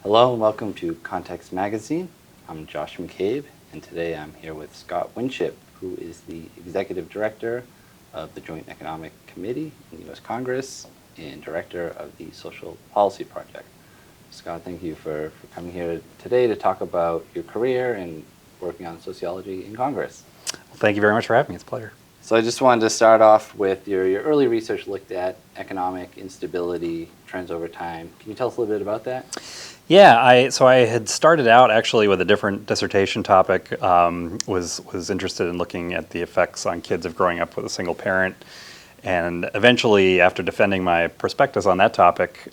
Hello and welcome to Context Magazine. I'm Josh McCabe, and today I'm here with Scott Winship, who is the Executive Director of the Joint Economic Committee in the U.S. Congress and Director of the Social Policy Project. Scott, thank you for coming here today to talk about your career and working on sociology in Congress. Well, thank you very much for having me. It's a pleasure. So I just wanted to start off with your early research looked at economic instability, trends over time. Can you tell us a little bit about that? Yeah, so I had started out actually with a different dissertation topic. Was interested in looking at the effects on kids of growing up with a single parent, and eventually, after defending my prospectus on that topic,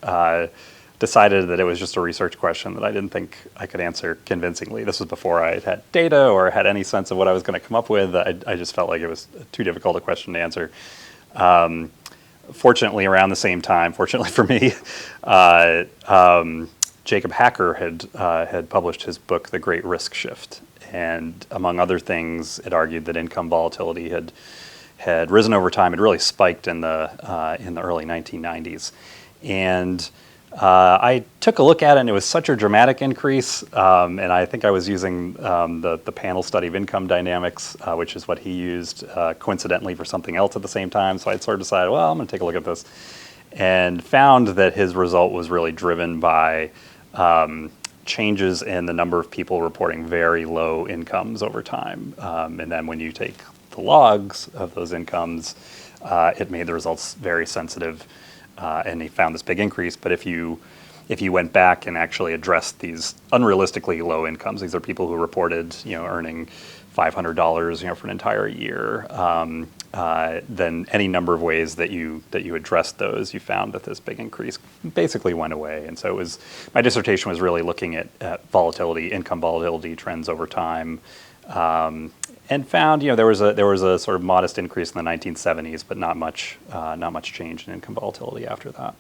decided that it was just a research question that I didn't think I could answer convincingly. This was before I had data or had any sense of what I was going to come up with. I just felt like it was too difficult a question to answer. Fortunately, around the same time, fortunately for me, Jacob Hacker had published his book, The Great Risk Shift, and among other things, it argued that income volatility had risen over time. It really spiked in the early 1990s, and I took a look at it, and it was such a dramatic increase. And I think I was using the panel study of income dynamics, which is what he used coincidentally for something else at the same time. So I'd sort of decided, well, I'm going to take a look at this, and found that his result was really driven by changes in the number of people reporting very low incomes over time. And then when you take the logs of those incomes, it made the results very sensitive. And he found this big increase. But if you went back and actually addressed these unrealistically low incomes, these are people who reported earning $500 for an entire year, then any number of ways that you addressed those, you found that this big increase basically went away. And so my dissertation was really looking at volatility, income volatility trends over time. And found there was a sort of modest increase in the 1970s, but not much change in income volatility after that.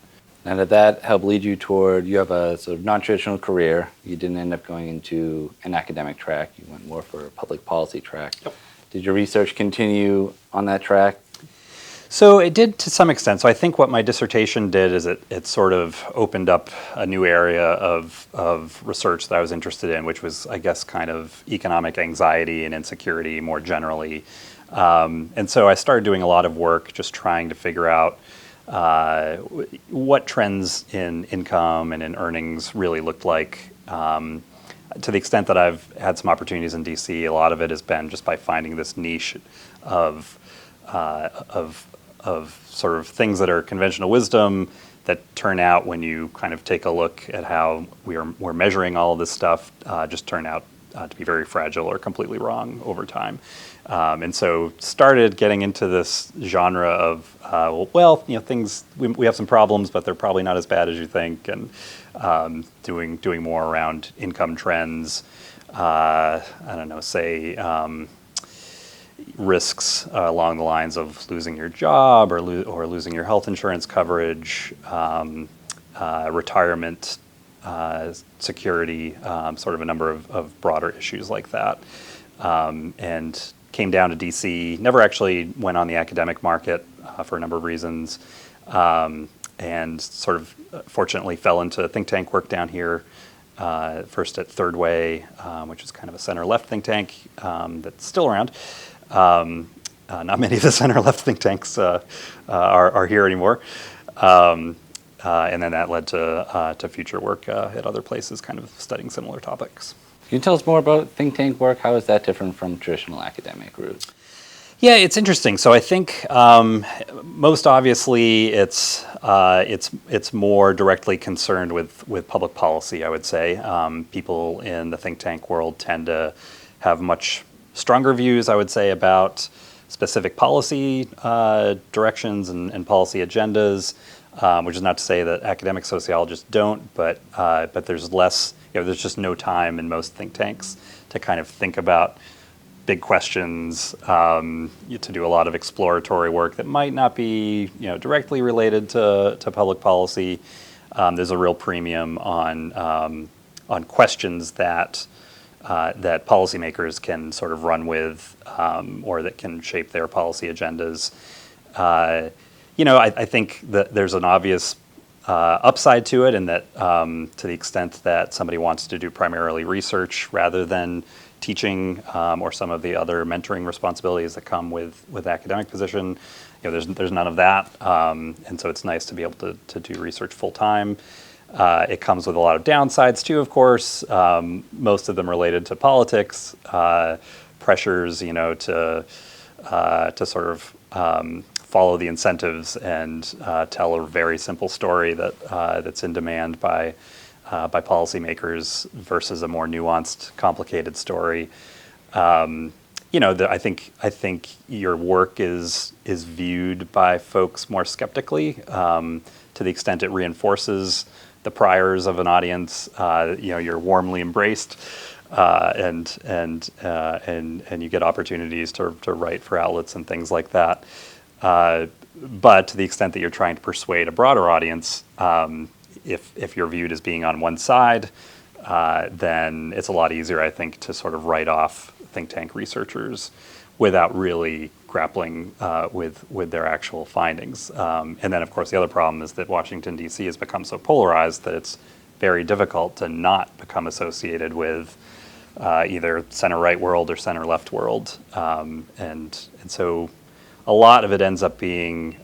Now did that help lead you toward, you have a sort of non-traditional career, you didn't end up going into an academic track, you went more for a public policy track. Yep. Did your research continue on that track? So it did to some extent. So I think what my dissertation did is it sort of opened up a new area of research that I was interested in, which was, I guess, kind of economic anxiety and insecurity more generally. And so I started doing a lot of work just trying to figure out what trends in income and in earnings really looked like. To the extent that I've had some opportunities in DC, a lot of it has been just by finding this niche of sort of things that are conventional wisdom that turn out, when you kind of take a look at how we're measuring all of this stuff, just turn out to be very fragile or completely wrong over time. And so started getting into this genre of, things, we have some problems, but they're probably not as bad as you think, and doing more around income trends, risks along the lines of losing your job or losing your health insurance coverage, retirement security, sort of a number of broader issues like that. And came down to DC, never actually went on the academic market for a number of reasons, and sort of fortunately fell into think tank work down here. First at Third Way, which is kind of a center-left think tank that's still around. Not many of the center-left think tanks are here anymore. And then that led to future work at other places, kind of studying similar topics. Can you tell us more about think tank work? How is that different from traditional academic routes? Yeah, it's interesting. So I think most obviously it's more directly concerned with public policy, I would say. People in the think tank world tend to have much stronger views, I would say, about specific policy directions and policy agendas, which is not to say that academic sociologists don't, but there's less, there's just no time in most think tanks to kind of think about big questions, to do a lot of exploratory work that might not be directly related to public policy. There's a real premium on questions that policymakers can sort of run with, or that can shape their policy agendas. I think that there's an obvious upside to it in that to the extent that somebody wants to do primarily research rather than teaching or some of the other mentoring responsibilities that come with academic position, there's none of that, and so it's nice to be able to do research full time. It comes with a lot of downsides too, of course, most of them related to politics, pressures, to sort of follow the incentives and tell a very simple story that's in demand by policymakers versus a more nuanced, complicated story. I think your work is viewed by folks more skeptically to the extent it reinforces the priors of an audience. You're warmly embraced, and you get opportunities to write for outlets and things like that. But to the extent that you're trying to persuade a broader audience, if you're viewed as being on one side, then it's a lot easier, I think, to sort of write off think tank researchers without really grappling with their actual findings. And then, of course, the other problem is that Washington, D.C. has become so polarized that it's very difficult to not become associated with either center-right world or center-left world. And so a lot of it ends up being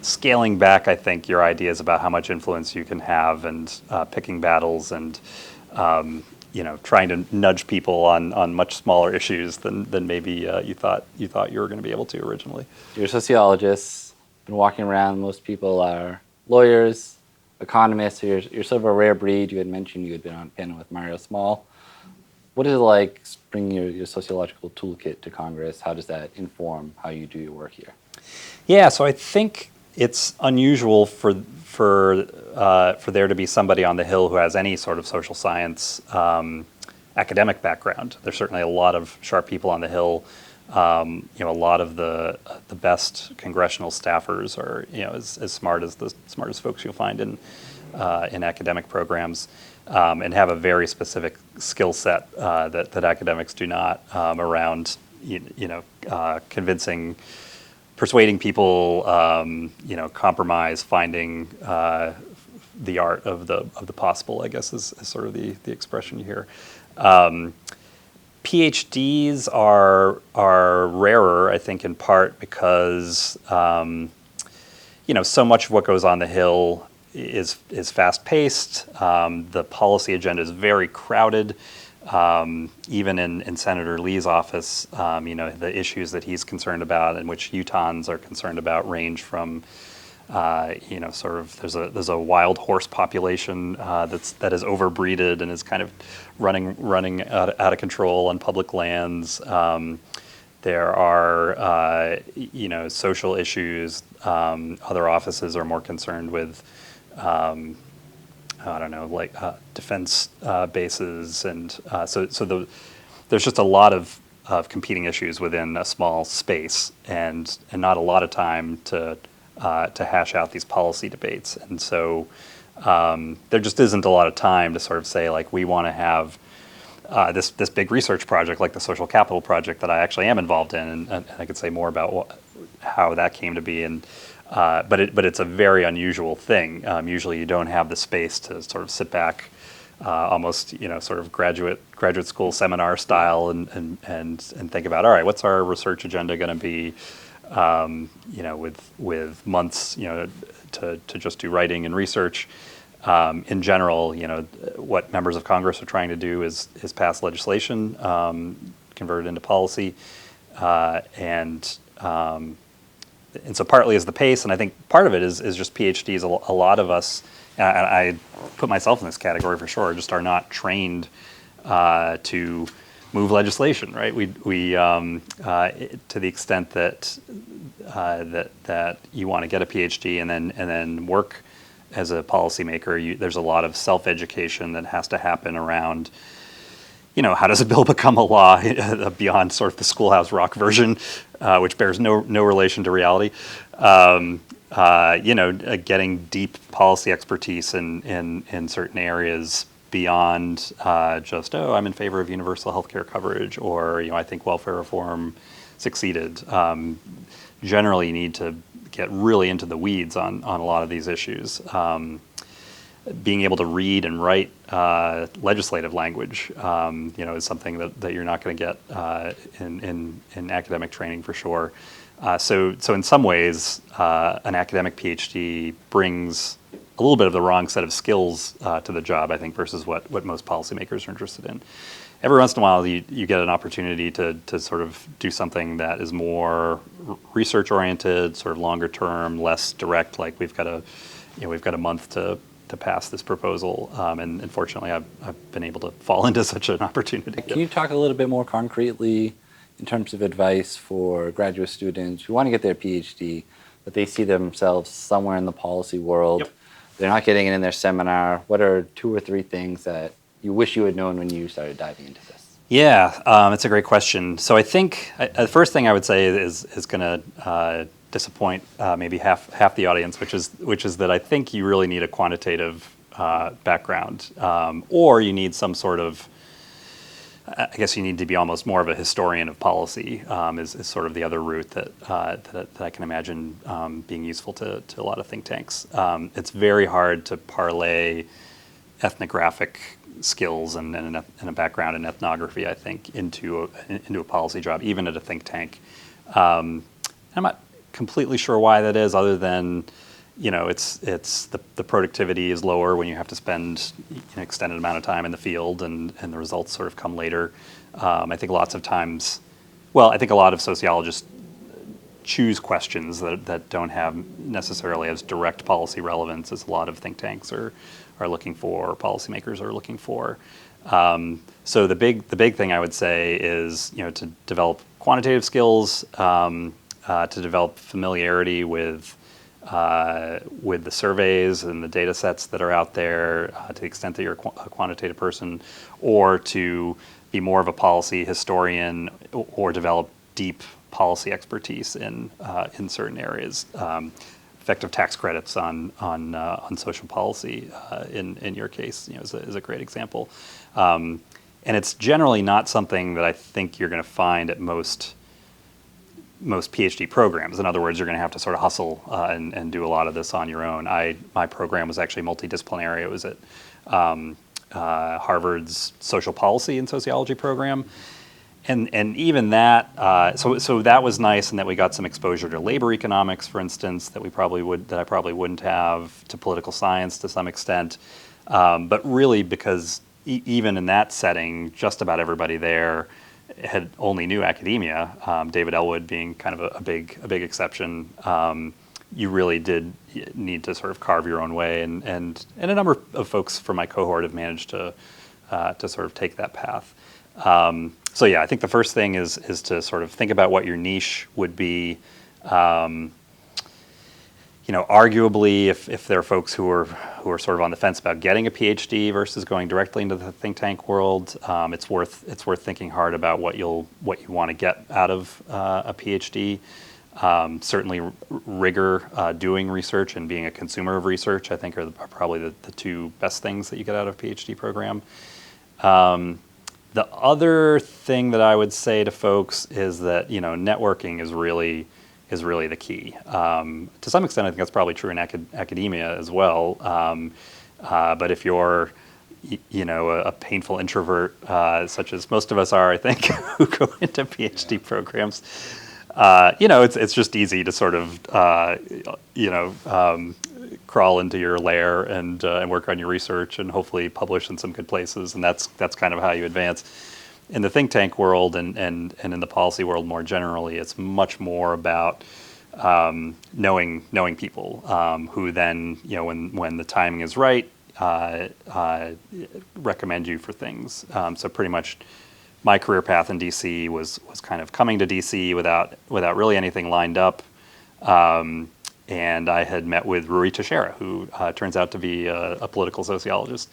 scaling back, I think, your ideas about how much influence you can have and picking battles and trying to nudge people on much smaller issues than maybe you thought you were going to be able to originally. You're a sociologist, been walking around. Most people are lawyers, economists. So you're sort of a rare breed. You had mentioned you had been on a panel with Mario Small. What is it like bringing your sociological toolkit to Congress? How does that inform how you do your work here? Yeah, so I think it's unusual for there to be somebody on the Hill who has any sort of social science academic background. There's certainly a lot of sharp people on the Hill. A lot of the best congressional staffers are as smart as the smartest folks you'll find in academic programs, and have a very specific skill set that academics do not around convincing. Persuading people, compromise, finding the art of the possible, I guess, is sort of the expression you hear. PhDs are rarer, I think, in part because so much of what goes on the Hill is fast paced. The policy agenda is very crowded. Even in Senator Lee's office, the issues that he's concerned about and which Utahns are concerned about range from, sort of there's a wild horse population that is overbreeded and is kind of running out of control on public lands. There are social issues. Other offices are more concerned with. Defense bases, and there's just a lot of competing issues within a small space, and not a lot of time to hash out these policy debates. And so there just isn't a lot of time to sort of say, like, we want to have this big research project like the Social Capital Project that I actually am involved in, and I could say more about how that came to be. And but it's a very unusual thing. Usually you don't have the space to sort of sit back, almost sort of graduate school seminar style, and think about, all right, what's our research agenda going to be? With months to just do writing and research. In general, what members of Congress are trying to do is pass legislation, convert it into policy, and so partly is the pace, and I think part of it is just PhDs. A lot of us, and I put myself in this category for sure, just are not trained to move legislation, right? We to the extent that you want to get a PhD and then work as a policymaker, there's a lot of self-education that has to happen around. How does a bill become a law beyond sort of the Schoolhouse Rock version, which bears no relation to reality? Getting deep policy expertise in certain areas beyond just, I'm in favor of universal health care coverage, or I think welfare reform succeeded. Generally, you need to get really into the weeds on a lot of these issues. Being able to read and write legislative language, is something that you're not going to get in academic training for sure. So in some ways, an academic PhD brings a little bit of the wrong set of skills to the job, I think, versus what most policymakers are interested in. Every once in a while, you get an opportunity to sort of do something that is more research-oriented, sort of longer term, less direct. Like we've got a month to pass this proposal, and unfortunately, I've been able to fall into such an opportunity. Can you talk a little bit more concretely in terms of advice for graduate students who want to get their PhD, but they see themselves somewhere in the policy world? Yep. They're not getting it in their seminar. What are 2 or 3 things that you wish you had known when you started diving into this? Yeah, it's a great question. So I think the first thing I would say is going to disappoint maybe half the audience, which is that I think you really need a quantitative background, or you need some sort of, I guess you need to be almost more of a historian of policy, is sort of the other route that I can imagine being useful to a lot of think tanks. It's very hard to parlay ethnographic skills and a background in ethnography, I think, into a policy job, even at a think tank. I'm not completely sure why that is, other than it's the productivity is lower when you have to spend an extended amount of time in the field, and the results sort of come later. I think lots of times, I think a lot of sociologists choose questions that don't have necessarily as direct policy relevance as a lot of think tanks are looking for, or policymakers are looking for. So the big thing I would say is to develop quantitative skills, to develop familiarity with the surveys and the data sets that are out there, to the extent that you're a quantitative person, or to be more of a policy historian, or develop deep policy expertise in certain areas. Effective tax credits on social policy, in your case, is a great example. And it's generally not something that I think you're going to find at most PhD programs. In other words, you're going to have to sort of hustle and do a lot of this on your own. My program was actually multidisciplinary. It was at Harvard's Social Policy and Sociology program. And even that, so that was nice in that we got some exposure to labor economics, for instance, that I probably wouldn't have, to political science to some extent. But really, because even in that setting, just about everybody there had only knew academia, David Ellwood being kind of a big exception. You really did need to sort of carve your own way, and a number of folks from my cohort have managed to sort of take that path. So yeah, I think the first thing is to sort of think about what your niche would be. Arguably, if there are folks who are sort of on the fence about getting a PhD versus going directly into the think tank world, it's worth thinking hard about what you want to get out of a PhD. Certainly, rigor, doing research, and being a consumer of research, I think, are probably the 2 best things that you get out of a PhD program. The other thing that I would say to folks is that networking is really the key. To some extent, I think that's probably true in academia as well. But if you're a painful introvert, such as most of us are, I think, who go into PhD programs, it's just easy to sort of crawl into your lair and work on your research and hopefully publish in some good places, and that's kind of how you advance. In the think tank world and in the policy world more generally, it's much more about knowing people who then, when the timing is right, recommend you for things. So pretty much my career path in DC was kind of coming to DC without really anything lined up. And I had met with Rui Teixeira, who turns out to be a political sociologist,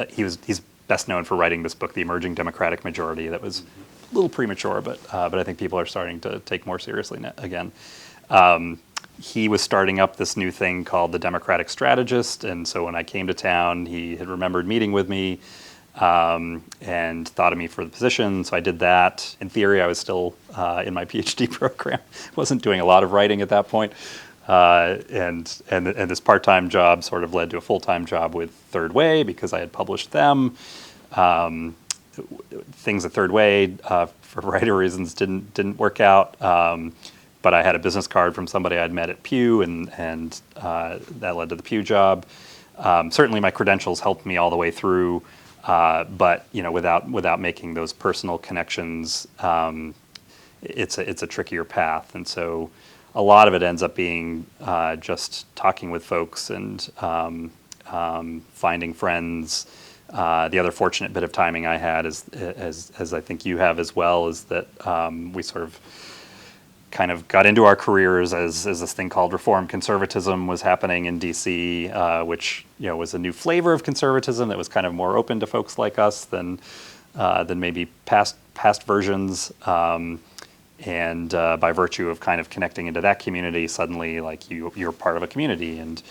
he's best known for writing this book, The Emerging Democratic Majority, that was a little premature, but I think people are starting to take more seriously again. He was starting up this new thing called the Democratic Strategist, and so when I came to town, he had remembered meeting with me, and thought of me for the position. So I did that. In theory, I was still in my PhD program. Wasn't doing a lot of writing at that point. And this part-time job sort of led to a full-time job with Third Way because I had published them. Things at Third Way, for a variety of reasons, didn't work out. But I had a business card from somebody I'd met at Pew, and that led to the Pew job. Certainly, my credentials helped me all the way through, but without making those personal connections, it's a trickier path. And so, a lot of it ends up being just talking with folks and finding friends. The other fortunate bit of timing I had, as I think you have as well, is that we sort of kind of got into our careers as this thing called reform conservatism was happening in DC, which was a new flavor of conservatism that was kind of more open to folks like us than maybe past versions. And by virtue of kind of connecting into that community, suddenly like you're part of a community, and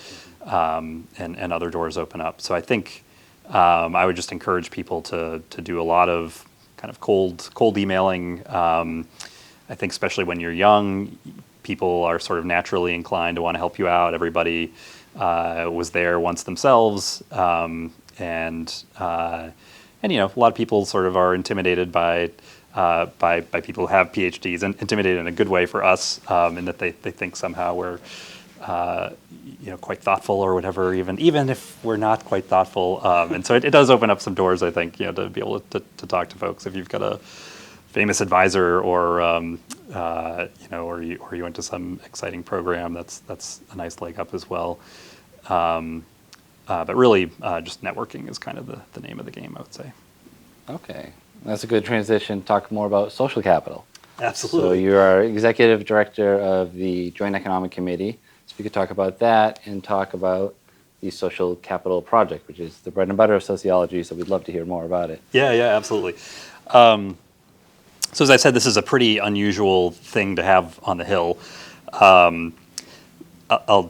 other doors open up. So I think I would just encourage people to do a lot of kind of cold emailing. I think especially when you're young, people are sort of naturally inclined to want to help you out. Everybody was there once themselves, and a lot of people sort of are intimidated by people who have PhDs, and intimidated in a good way for us, in that they think somehow we're quite thoughtful or whatever, even if we're not quite thoughtful. And so it does open up some doors, I think, to be able to talk to folks if you've got a famous advisor, or or you went to some exciting program. That's a nice leg up as well. But really, just networking is kind of the name of the game, I would say. Okay, that's a good transition. Talk more about social capital. Absolutely. So you are executive director of the Joint Economic Committee. So if you could talk about that and talk about the Social Capital Project, which is the bread and butter of sociology. So we'd love to hear more about it. Yeah, absolutely. So as I said, this is a pretty unusual thing to have on the Hill. I'll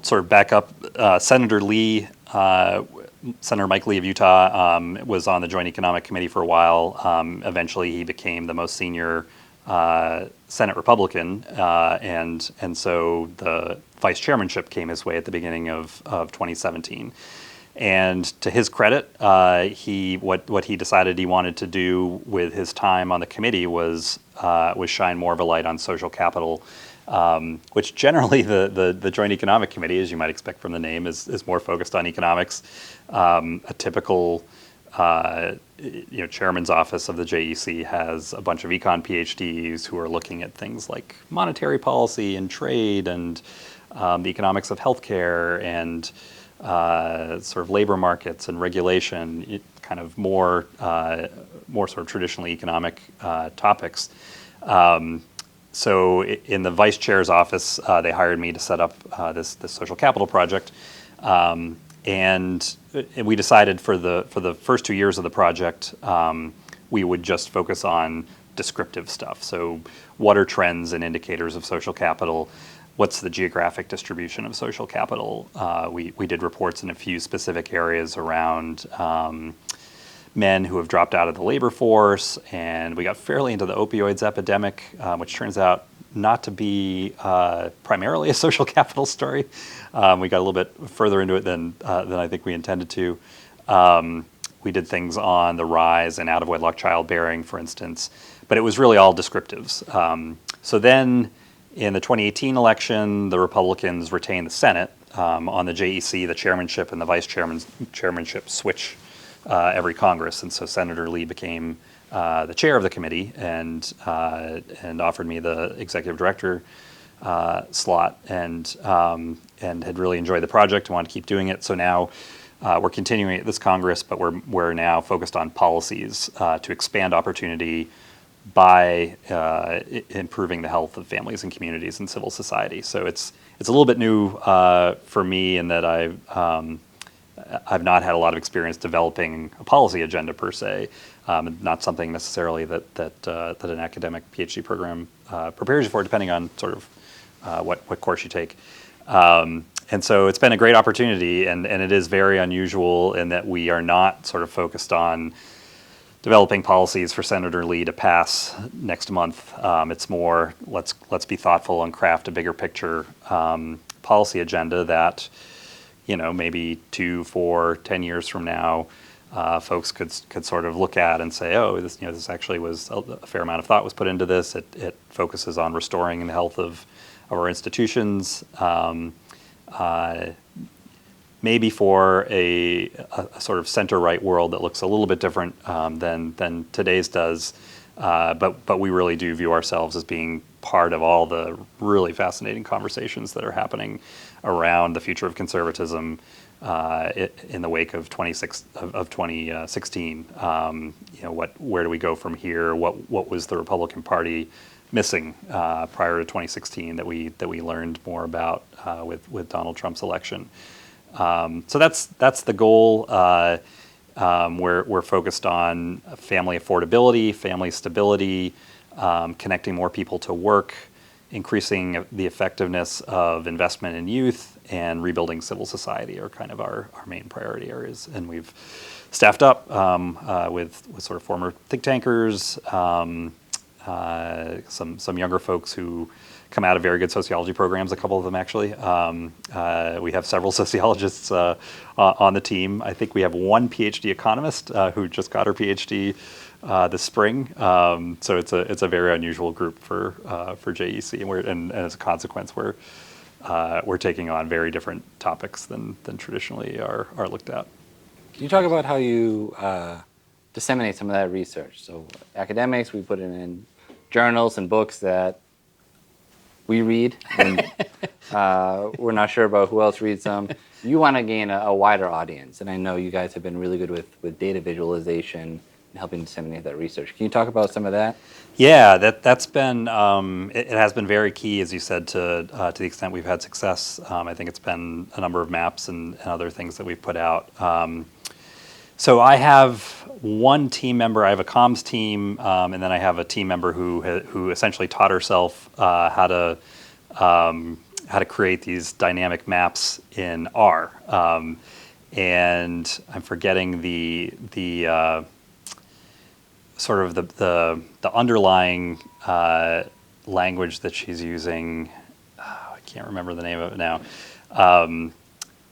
sort of back up. Senator Mike Lee of Utah was on the Joint Economic Committee for a while. Eventually, he became the most senior Senate Republican, and so the vice chairmanship came his way at the beginning of 2017. And to his credit, what he decided he wanted to do with his time on the committee was shine more of a light on social capital, which generally the Joint Economic Committee, as you might expect from the name, is more focused on economics. A typical chairman's office of the JEC has a bunch of econ PhDs who are looking at things like monetary policy and trade and the economics of healthcare and sort of labor markets and regulation, kind of more sort of traditionally economic topics. So in the vice chair's office, they hired me to set up this social capital project, and we decided for the first 2 years of the project, we would just focus on descriptive stuff. So what are trends and indicators of social capital? What's the geographic distribution of social capital? We did reports in a few specific areas around men who have dropped out of the labor force, and we got fairly into the opioids epidemic, which turns out not to be primarily a social capital story. We got a little bit further into it than I think we intended to. We did things on the rise in out-of-wedlock childbearing, for instance, but it was really all descriptives. So then, in the 2018 election, the Republicans retained the Senate. On the JEC, the chairmanship and the vice chairmanship switch every Congress, and so Senator Lee became the chair of the committee and offered me the executive director slot, and had really enjoyed the project and wanted to keep doing it. So now we're continuing at this Congress, but we're now focused on policies to expand opportunity by improving the health of families and communities and civil society. So it's a little bit new for me in that I've not had a lot of experience developing a policy agenda per se. Not something necessarily that an academic PhD program prepares you for, depending on sort of what course you take. And so it's been a great opportunity, and it is very unusual in that we are not sort of focused on developing policies for Senator Lee to pass next month. It's more let's be thoughtful and craft a bigger picture policy agenda that, maybe 2, 4, 10 years from now, folks could sort of look at and say, oh, this actually was a fair amount of thought was put into this. It focuses on restoring the health of our institutions. Maybe for a sort of center-right world that looks a little bit different than today's does, but we really do view ourselves as being part of all the really fascinating conversations that are happening around the future of conservatism in the wake of 2016. Where do we go from here? What was the Republican Party missing prior to 2016 that we learned more about with Donald Trump's election? So that's the goal. We're focused on family affordability, family stability, connecting more people to work, increasing the effectiveness of investment in youth, and rebuilding civil society are kind of our main priority areas. And we've staffed up with sort of former think tankers, some younger folks who come out of very good sociology programs, a couple of them actually. We have several sociologists on the team. I think we have one PhD economist who just got her PhD this spring. So it's a very unusual group for JEC, and as a consequence, we're taking on very different topics than traditionally are looked at. Can you talk about how you disseminate some of that research? So academics, we put it in journals and books that we read, and we're not sure about who else reads them. You want to gain a wider audience, and I know you guys have been really good with data visualization and helping disseminate that research. Can you talk about some of that? Yeah, that's been it has been very key, as you said, to the extent we've had success. I think it's been a number of maps and other things that we've put out. So I have one team member. I have a comms team, and then I have a team member who essentially taught herself how to create these dynamic maps in R. And I'm forgetting the sort of the underlying language that she's using. I can't remember the name of it now.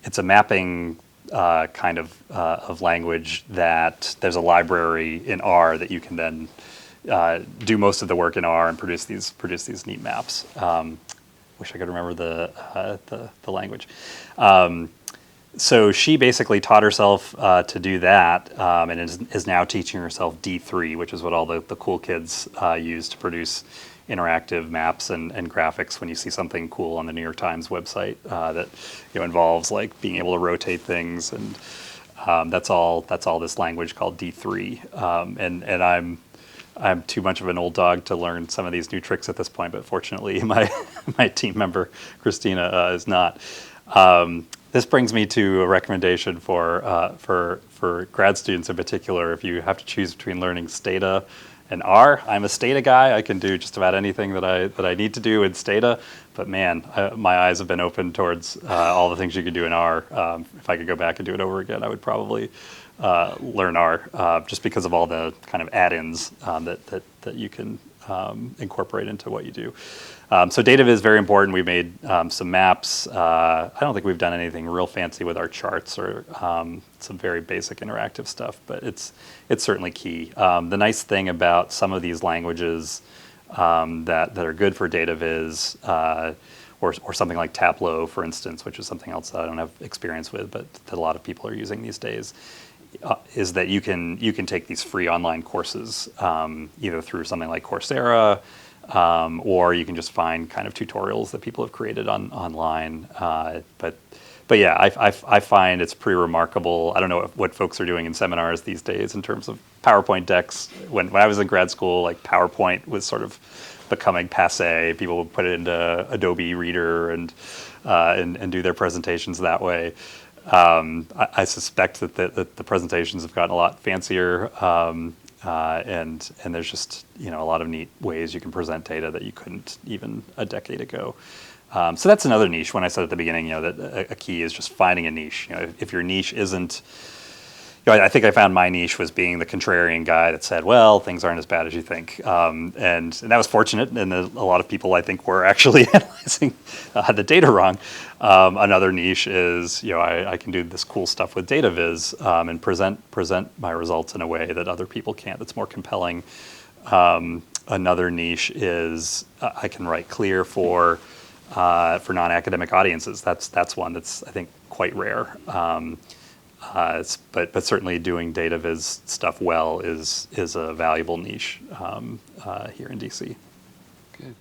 It's a mapping kind of language that there's a library in R that you can then do most of the work in R and produce these neat maps. Wish I could remember the language. So she basically taught herself to do that, and is now teaching herself D3, which is what all the cool kids use to produce interactive maps and graphics when you see something cool on the New York Times website that involves like being able to rotate things, and that's all this language called D3. And I'm too much of an old dog to learn some of these new tricks at this point, but fortunately my team member Christina is not. This brings me to a recommendation for grad students in particular. If you have to choose between learning Stata and R, I'm a Stata guy. I can do just about anything that I need to do in Stata. But man, my eyes have been open towards all the things you can do in R. If I could go back and do it over again, I would probably learn R, just because of all the kind of add-ins that you can incorporate into what you do. So data viz is very important. We made some maps. I don't think we've done anything real fancy with our charts or some very basic interactive stuff, but it's certainly key. The nice thing about some of these languages that are good for data viz, or something like Tableau, for instance, which is something else that I don't have experience with, but that a lot of people are using these days, is that you can take these free online courses either through something like Coursera, or you can just find kind of tutorials that people have created online. But yeah, I find it's pretty remarkable. I don't know what folks are doing in seminars these days in terms of PowerPoint decks. When I was in grad school, like PowerPoint was sort of becoming passé. People would put it into Adobe Reader and do their presentations that way. I suspect that the presentations have gotten a lot fancier, and there's just a lot of neat ways you can present data that you couldn't even a decade ago. So that's another niche. When I said at the beginning, that a key is just finding a niche. If your niche isn't, I think I found my niche was being the contrarian guy that said, well, things aren't as bad as you think. And that was fortunate, and a lot of people, I think, were actually analyzing the data wrong. Another niche is, I can do this cool stuff with data viz and present my results in a way that other people can't, that's more compelling. Another niche is I can write clear for non-academic audiences. That's one that's, I think, quite rare. But certainly doing data viz stuff well is a valuable niche here in DC.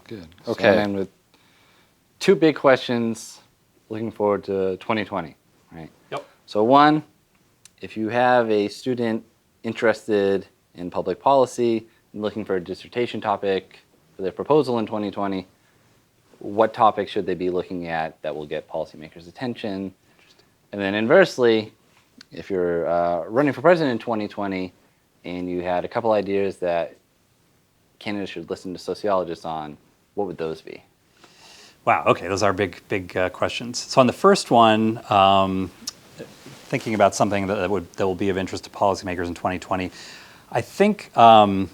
Good. Okay. So, and with two big questions, looking forward to 2020, right? Yep. So one, if you have a student interested in public policy and looking for a dissertation topic for their proposal in 2020, what topic should they be looking at that will get policymakers' attention? And then inversely, if you're running for president in 2020 and you had a couple ideas that candidates should listen to sociologists on, what would those be? Wow, okay, those are big questions. So on the first one, thinking about something that will be of interest to policymakers in 2020, I think, I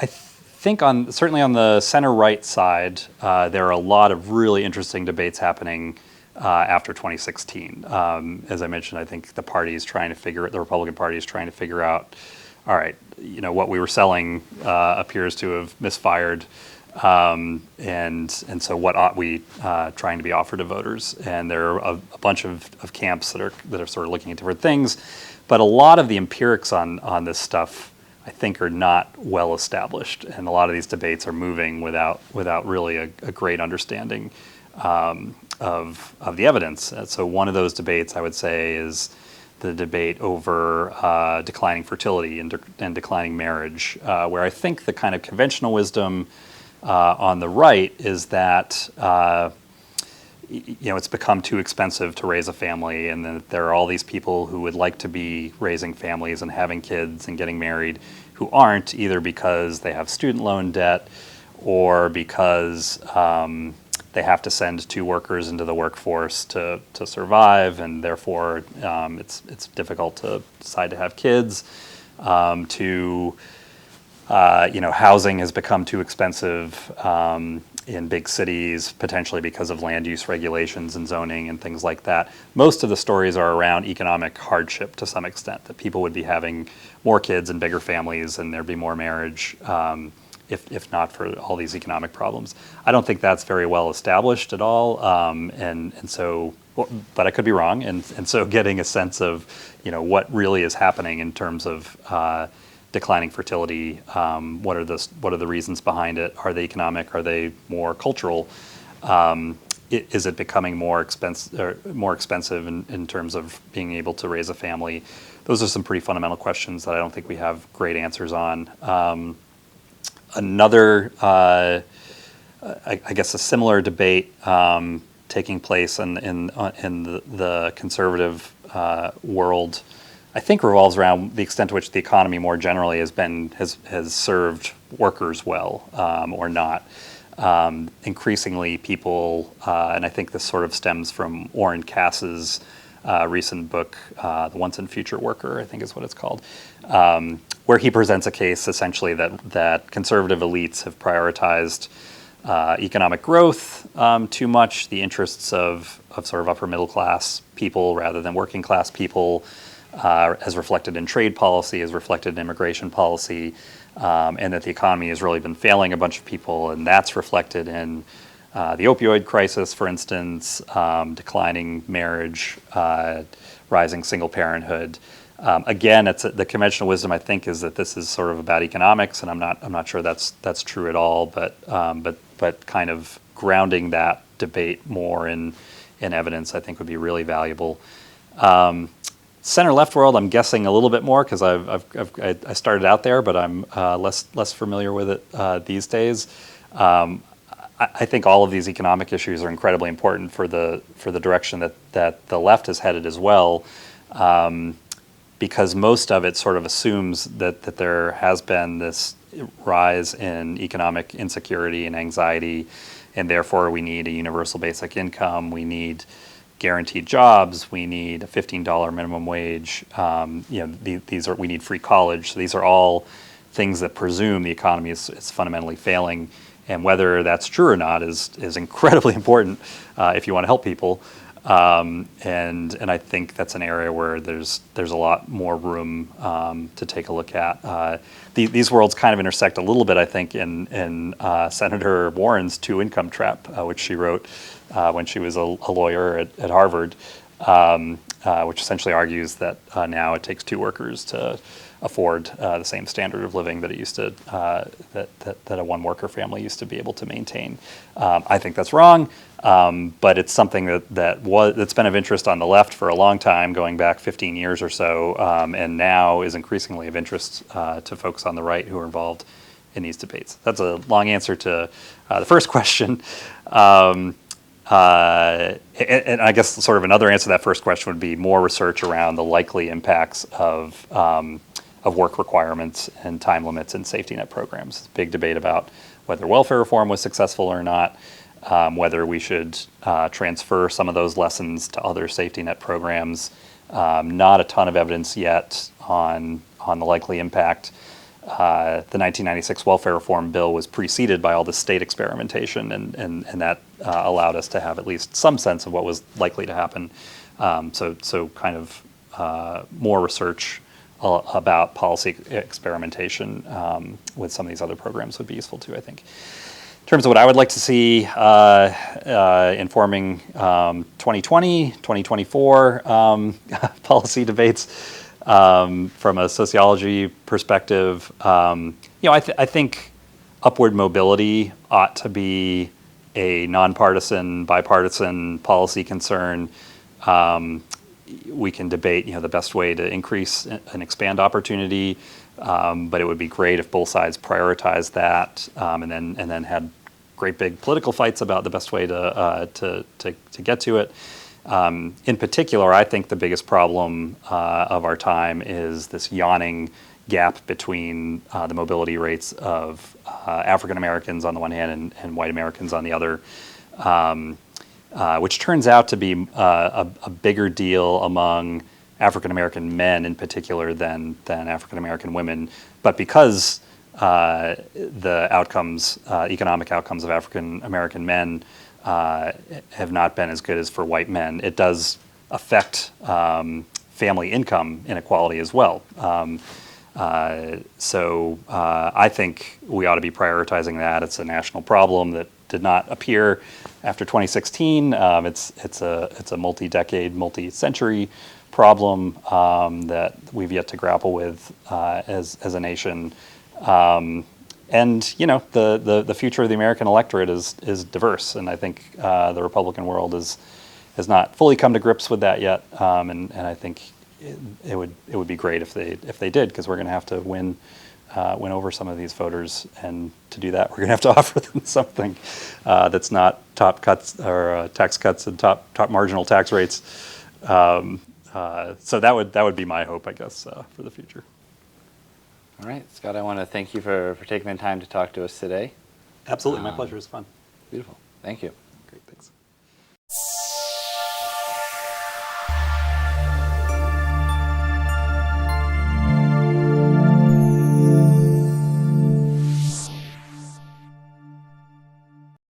think certainly on the center-right side, there are a lot of really interesting debates happening after 2016. As I mentioned, I think the Republican Party is trying to figure out, all right, what we were selling appears to have misfired, and so what ought we trying to be offered to voters? And there are a bunch of camps that are sort of looking at different things, but a lot of the empirics on this stuff, I think, are not well established, and a lot of these debates are moving without really a great understanding of the evidence. So one of those debates, I would say, is the debate over declining fertility and declining marriage, where I think the kind of conventional wisdom on the right is that it's become too expensive to raise a family, and that there are all these people who would like to be raising families and having kids and getting married who aren't, either because they have student loan debt or because they have to send two workers into the workforce to survive, and therefore it's difficult to decide to have kids. Housing has become too expensive in big cities, potentially because of land use regulations and zoning and things like that. Most of the stories are around economic hardship to some extent, that people would be having more kids and bigger families, and there'd be more marriage if not for all these economic problems. I don't think that's very well established at all, and so, but I could be wrong, and so getting a sense of what really is happening in terms of declining fertility, what are the reasons behind it? Are they economic? Are they more cultural? Is it becoming more expensive in terms of being able to raise a family? Those are some pretty fundamental questions that I don't think we have great answers on. Another, I guess, a similar debate taking place in the conservative world, I think, revolves around the extent to which the economy more generally has served workers well or not. Increasingly, people, and I think this sort of stems from Orrin Cass's recent book, The Once and Future Worker, I think is what it's called, where he presents a case essentially that conservative elites have prioritized economic growth too much, the interests of sort of upper middle class people rather than working class people, as reflected in trade policy, as reflected in immigration policy, and that the economy has really been failing a bunch of people, and that's reflected in the opioid crisis, for instance, declining marriage, rising single parenthood. Again, the conventional wisdom, I think, is that this is sort of about economics, and I'm not sure that's true at all. But kind of grounding that debate more in evidence, I think, would be really valuable. Center-left world, I'm guessing a little bit more because I started out there, but I'm less familiar with it these days. I think all of these economic issues are incredibly important for the direction that the left is headed as well, because most of it sort of assumes that there has been this rise in economic insecurity and anxiety, and therefore we need a universal basic income. We need guaranteed jobs. We need a $15 minimum wage. We need free college. So these are all things that presume the economy is fundamentally failing. And whether that's true or not is incredibly important if you want to help people. And I think that's an area where there's a lot more room to take a look at. These worlds kind of intersect a little bit, I think, in Senator Warren's two-income trap, which she wrote when she was a lawyer at Harvard, which essentially argues that now it takes two workers to afford the same standard of living that it used to that a one-worker family used to be able to maintain. I think that's wrong, but it's something that's been of interest on the left for a long time, going back 15 years or so, and now is increasingly of interest to folks on the right who are involved in these debates. That's a long answer to the first question. And I guess sort of another answer to that first question would be more research around the likely impacts of work requirements and time limits in safety net programs. Big debate about whether welfare reform was successful or not, whether we should transfer some of those lessons to other safety net programs. Not a ton of evidence yet on the likely impact. The 1996 welfare reform bill was preceded by all the state experimentation, and that allowed us to have at least some sense of what was likely to happen. So kind of more research about policy experimentation with some of these other programs would be useful too, I think. In terms of what I would like to see informing 2020, 2024 policy debates from a sociology perspective, I think upward mobility ought to be a nonpartisan, bipartisan policy concern. We can debate, the best way to increase and expand opportunity, but it would be great if both sides prioritized that, and then had great big political fights about the best way to get to it. In particular, I think the biggest problem of our time is this yawning gap between the mobility rates of African Americans on the one hand and white Americans on the other. Which turns out to be a bigger deal among African American men in particular than African American women. But because the outcomes, economic outcomes of African American men have not been as good as for white men, it does affect family income inequality as well. So I think we ought to be prioritizing that. It's a national problem that did not appear after 2016. It's a multi-decade, multi-century problem that we've yet to grapple with as a nation. And the future of the American electorate is diverse, and I think the Republican world has not fully come to grips with that yet. And I think it would be great if they did, because we're going to have to win over some of these voters, and to do that, we're going to have to offer them something that's not top cuts or tax cuts and top marginal tax rates. So that would be my hope, I guess, for the future. All right, Scott, I want to thank you for taking the time to talk to us today. Absolutely, my pleasure. It was fun. Beautiful. Thank you.